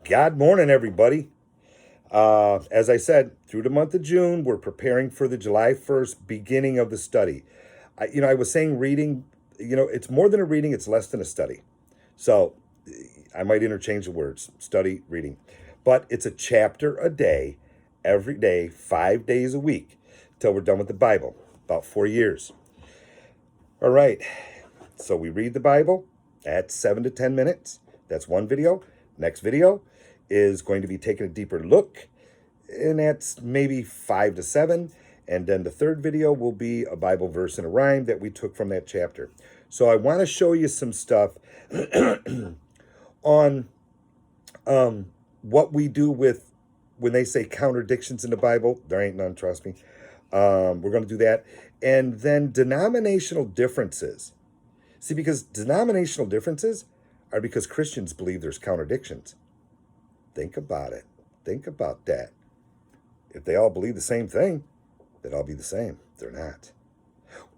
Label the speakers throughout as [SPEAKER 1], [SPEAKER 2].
[SPEAKER 1] God morning, everybody. As I said, through the month of June, we're preparing for the July 1st beginning of the study. I was saying reading, it's more than a reading, it's less than a study. So I might interchange the words, study, reading. But it's a chapter a day, every day, 5 days a week, till we're done with the Bible, about 4 years. All right, so we read the Bible at 7 to 10 minutes. That's one video. Next video is going to be taking a deeper look, and that's maybe 5 to 7. And then the third video will be a Bible verse and a rhyme that we took from that chapter. So I want to show you some stuff on what we do with when they say contradictions in the Bible. There ain't none, trust me. We're going to do that. And then denominational differences. See, because denominational differences are because Christians believe there's contradictions. Think about it. Think about that. If they all believe the same thing, they'd all be the same. They're not.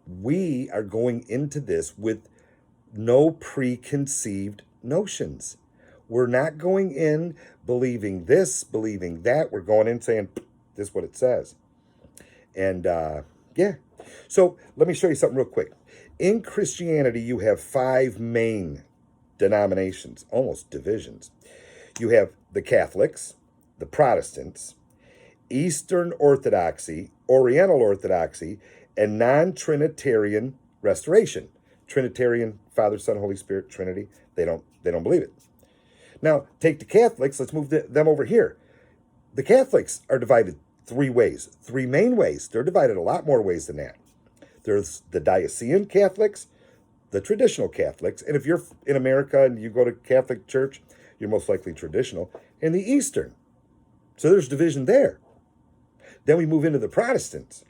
[SPEAKER 1] We are going into this with no preconceived notions. We're not going in believing this, believing that. We're going in saying, this is what it says. And yeah. So let me show you something real quick. In Christianity, you have 5 main denominations, almost divisions. You have the Catholics, the Protestants, Eastern Orthodoxy, Oriental Orthodoxy, and non-Trinitarian Restoration. Trinitarian, Father, Son, Holy Spirit, Trinity. They don't believe it. Now, take the Catholics. Let's move them over here. The Catholics are divided 3 ways, 3 main ways. They're divided a lot more ways than that. There's the diocesan Catholics, the traditional Catholics, and if you're in America and you go to Catholic church, you're most likely traditional, and the Eastern. So there's division there. Then we move into the Protestants.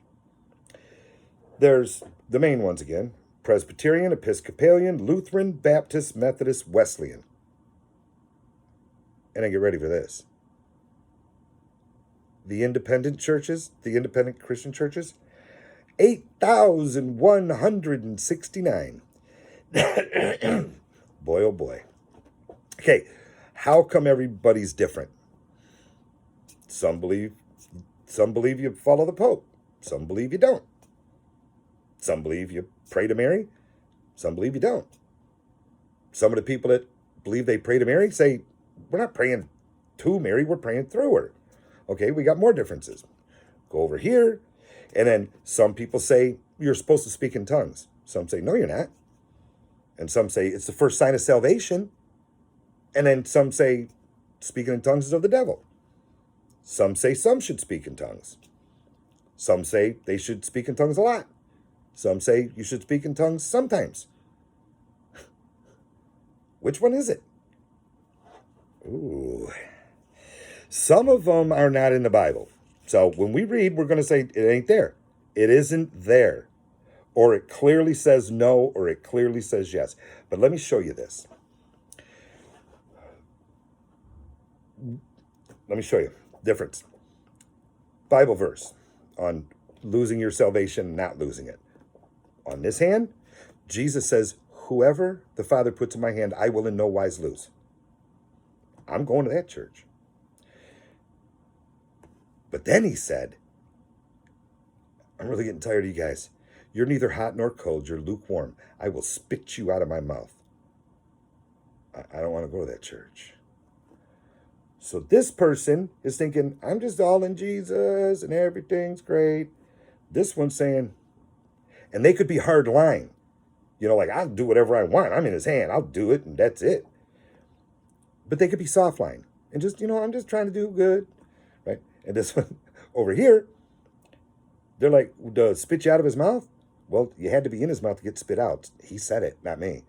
[SPEAKER 1] There's the main ones again: Presbyterian, Episcopalian, Lutheran, Baptist, Methodist, Wesleyan. And I get ready for this. The independent churches, the independent Christian churches, 8,169. Boy, oh boy. Okay, how come everybody's different? Some believe you follow the Pope. Some believe you don't. Some believe you pray to Mary. Some believe you don't. Some of the people that believe they pray to Mary say, we're not praying to Mary, we're praying through her. Okay, we got more differences. Go over here. And then some people say, you're supposed to speak in tongues. Some say, no, you're not. And some say, it's the first sign of salvation. And then some say, speaking in tongues is of the devil. Some say some should speak in tongues. Some say they should speak in tongues a lot. Some say you should speak in tongues sometimes. Which one is it? Ooh. Some of them are not in the Bible. So when we read, we're going to say it ain't there. It isn't there. Or it clearly says no, or it clearly says yes. But let me show you this. Let me show you. Difference. Bible verse on losing your salvation, not losing it. On this hand, Jesus says, whoever the Father puts in my hand, I will in no wise lose. I'm going to that church. But then he said, I'm really getting tired of you guys. You're neither hot nor cold. You're lukewarm. I will spit you out of my mouth. I don't want to go to that church. So this person is thinking, I'm just all in Jesus and everything's great. This one's saying, and they could be hard line. Like, I'll do whatever I want. I'm in his hand. I'll do it, and that's it. But they could be soft line. And just, I'm just trying to do good. Right? And this one over here, they're like, to spit you out of his mouth? Well, you had to be in his mouth to get spit out. He said it, not me.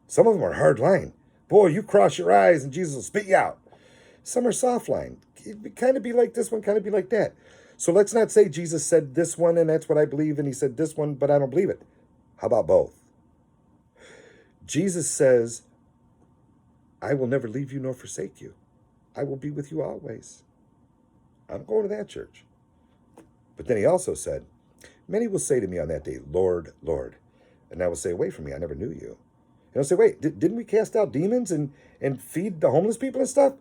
[SPEAKER 1] Some of them are hard line. Boy, you cross your eyes and Jesus will spit you out. Some are soft line. It kind of be like this one, kind of be like that. So let's not say Jesus said this one and that's what I believe, and he said this one, but I don't believe it. How about both? Jesus says, I will never leave you nor forsake you. I will be with you always. I'm going to that church. But then he also said, many will say to me on that day, Lord, Lord. And I will say, away from me, I never knew you. And I'll say, wait, didn't we cast out demons and feed the homeless people and stuff?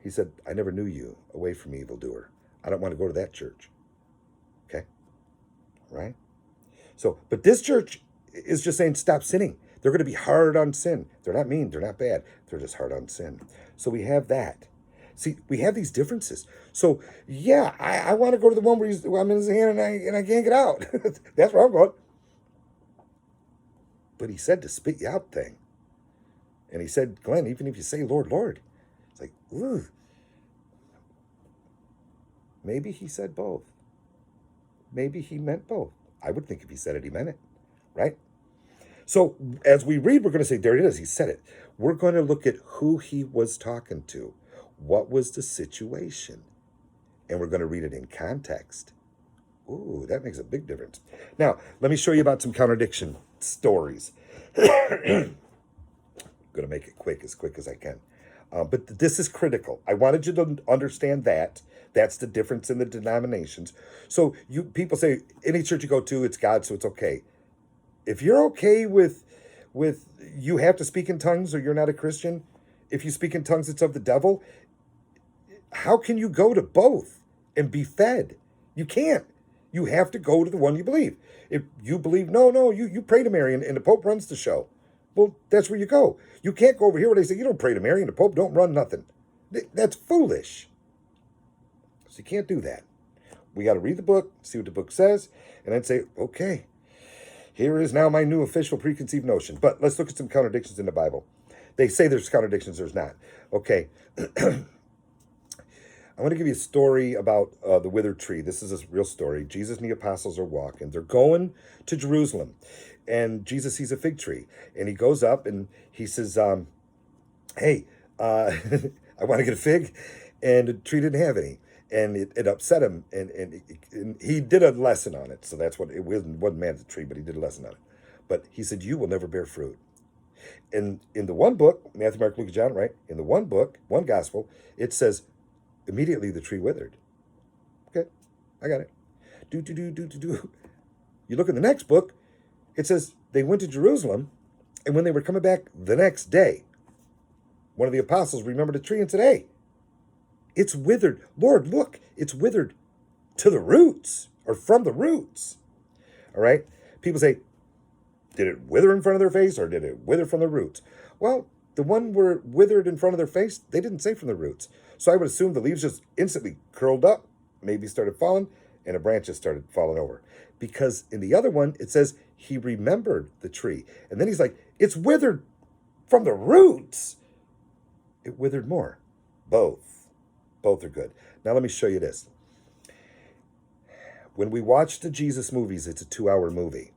[SPEAKER 1] He said, I never knew you. Away from me, evildoer. I don't want to go to that church. Okay? Right? So, but this church is just saying, stop sinning. They're going to be hard on sin. They're not mean. They're not bad. They're just hard on sin. So we have that. See, we have these differences. So, yeah, I want to go to the one where I'm in his hand and I can't get out. That's where I'm going. But he said to spit you out thing. And he said, Glenn, even if you say, Lord, Lord, it's like, ooh. Maybe he said both. Maybe he meant both. I would think if he said it, he meant it, right? So as we read, we're going to say, there it is, he said it. We're going to look at who he was talking to. What was the situation? And we're going to read it in context. Ooh, that makes a big difference. Now, let me show you about some contradiction stories. I'm going to make it as quick as I can. But this is critical. I wanted you to understand that. That's the difference in the denominations. So people say, any church you go to, it's God, so it's okay. If you're okay with you have to speak in tongues or you're not a Christian, if you speak in tongues, it's of the devil, how can you go to both and be fed? You can't. You have to go to the one you believe. If you believe, you pray to Mary and the Pope runs the show. Well, that's where you go. You can't go over here where they say, you don't pray to Mary and the Pope don't run nothing. That's foolish. So you can't do that. We got to read the book, see what the book says, and then say, okay, here is now my new official preconceived notion. But let's look at some contradictions in the Bible. They say there's contradictions, there's not. Okay. I want to give you a story about the withered tree. This is a real story. Jesus and the apostles are walking. They're going to Jerusalem. And Jesus sees a fig tree. And he goes up and he says, hey, I want to get a fig. And the tree didn't have any. And it upset him. And he did a lesson on it. So that's what it wasn't mad at the tree, but he did a lesson on it. But he said, you will never bear fruit. And in the one book, Matthew, Mark, Luke, and John, right? In the one book, one gospel, it says, immediately the tree withered. Okay, I got it. Do. You look in the next book, it says they went to Jerusalem, and when they were coming back the next day, one of the apostles remembered a tree and said, hey, it's withered. Lord, look, it's withered to the roots, or from the roots. All right? People say, did it wither in front of their face, or did it wither from the roots? Well, the one where it withered in front of their face, they didn't say from the roots. So I would assume the leaves just instantly curled up, maybe started falling, and the branches started falling over. Because in the other one, it says he remembered the tree. And then he's like, it's withered from the roots. It withered more. Both. Both are good. Now let me show you this. When we watch the Jesus movies, it's a 2-hour movie.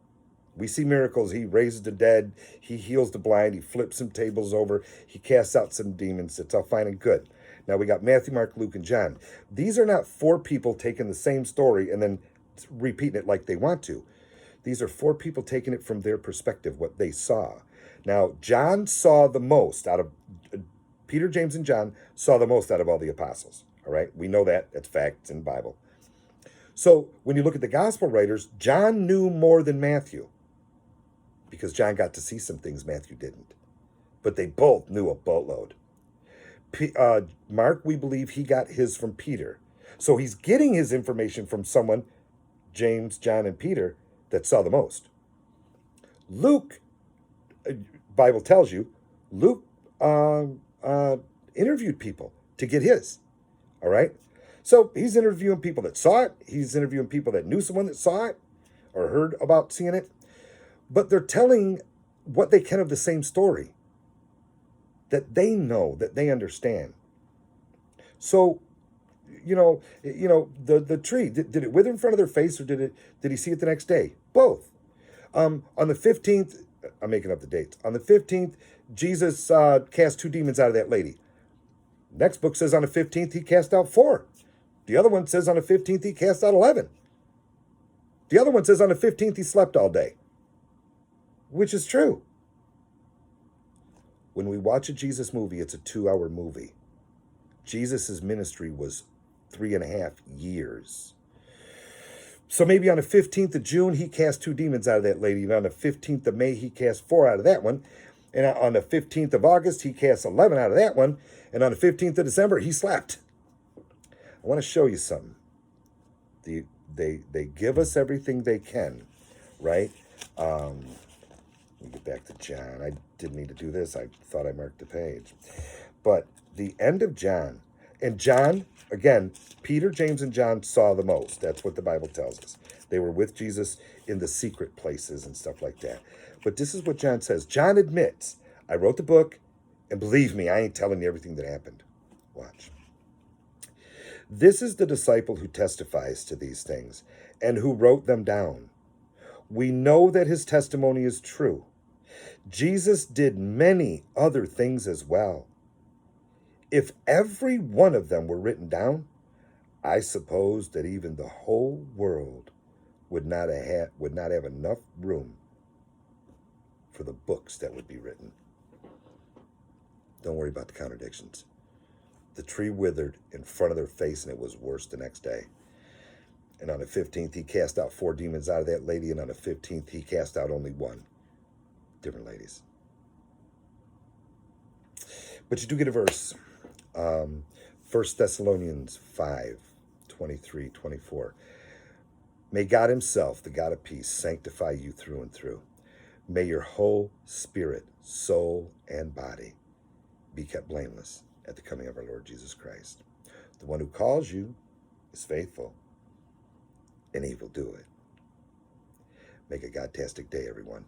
[SPEAKER 1] We see miracles. He raises the dead. He heals the blind. He flips some tables over. He casts out some demons. It's all fine and good. Now we got Matthew, Mark, Luke, and John. These are not 4 people taking the same story and then repeating it like they want to. These are 4 people taking it from their perspective, what they saw. Now, John saw the most out of, Peter, James, and John saw the most out of all the apostles. All right? We know that. That's facts in the Bible. So when you look at the gospel writers, John knew more than Matthew because John got to see some things Matthew didn't. But they both knew a boatload. Mark, we believe he got his from Peter. So he's getting his information from someone, James, John, and Peter, that saw the most. Luke, Bible tells you, Luke interviewed people to get his. All right? So he's interviewing people that saw it. He's interviewing people that knew someone that saw it or heard about seeing it. But they're telling what they can of the same story that they know, that they understand. So, the tree, did it wither in front of their face or did he see it the next day? Both. On the 15th, I'm making up the dates. On the 15th, Jesus cast 2 demons out of that lady. Next book says on the 15th, he cast out 4. The other one says on the 15th, he cast out 11. The other one says on the 15th, he slept all day. Which is true. When we watch a Jesus movie, it's a 2-hour movie. Jesus' ministry was 3.5 years. So maybe on the 15th of June, he cast 2 demons out of that lady. And on the 15th of May, he cast 4 out of that one. And on the 15th of August, he cast 11 out of that one. And on the 15th of December, he slept. I want to show you something. They give us everything they can, right? Let me get back to John. I didn't need to do this. I thought I marked the page. But the end of John, and John, again, Peter, James, and John saw the most. That's what the Bible tells us. They were with Jesus in the secret places and stuff like that. But this is what John says. John admits, I wrote the book, and believe me, I ain't telling you everything that happened. Watch. This is the disciple who testifies to these things and who wrote them down. We know that his testimony is true. Jesus did many other things as well. If every one of them were written down, I suppose that even the whole world would not have enough room for the books that would be written. Don't worry about the contradictions. The tree withered in front of their face, and it was worse the next day. And on the 15th, he cast out 4 demons out of that lady, and on the 15th, he cast out only 1. Different ladies. But you do get a verse. 1 Thessalonians 5, 23, 24. May God himself, the God of peace, sanctify you through and through. May your whole spirit, soul, and body be kept blameless at the coming of our Lord Jesus Christ. The one who calls you is faithful, and he will do it. Make a God-tastic day, everyone.